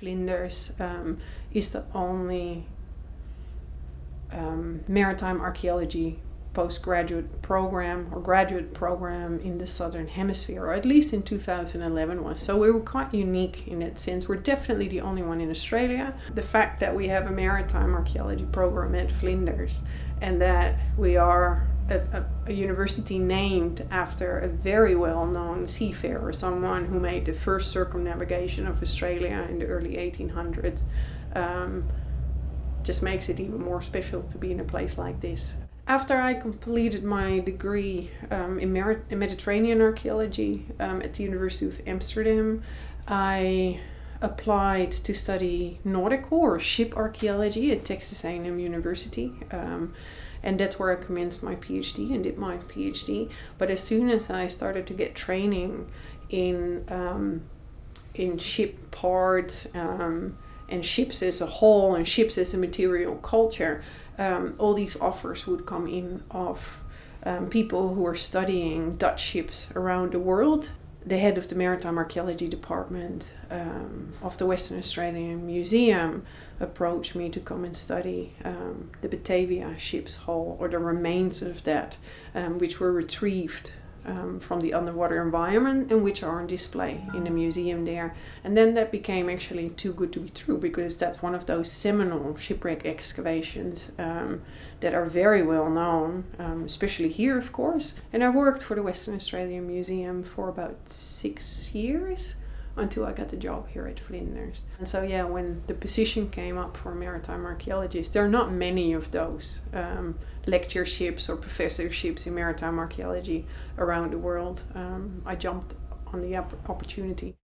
Flinders is the only maritime archaeology postgraduate program or graduate program in the Southern Hemisphere, or at least in 2011 was. So we were quite unique in that sense. We're definitely the only one in Australia. The fact that we have a maritime archaeology program at Flinders and that we are a university named after a very well-known seafarer, someone who made the first circumnavigation of Australia in the early 1800s, just makes it even more special to be in a place like this. After I completed my degree in Mediterranean archaeology at the University of Amsterdam, I applied to study nautical or ship archaeology at Texas A&M University. And that's where I commenced my PhD and did my PhD. But as soon as I started to get training in ship parts and ships as a whole and ships as a material culture, all these offers would come in of people who were studying Dutch ships around the world. The head of the Maritime Archaeology Department of the Western Australian Museum approached me to come and study the Batavia ship's hull, or the remains of that, which were retrieved from the underwater environment and which are on display in the museum there. And then that became actually too good to be true, because that's one of those seminal shipwreck excavations that are very well known, especially here, of course. And I worked for the Western Australian Museum for about 6 years until I got the job here at Flinders. And so yeah, when the position came up for maritime archaeologists, there are not many of those lectureships or professorships in maritime archaeology around the world. I jumped on the opportunity.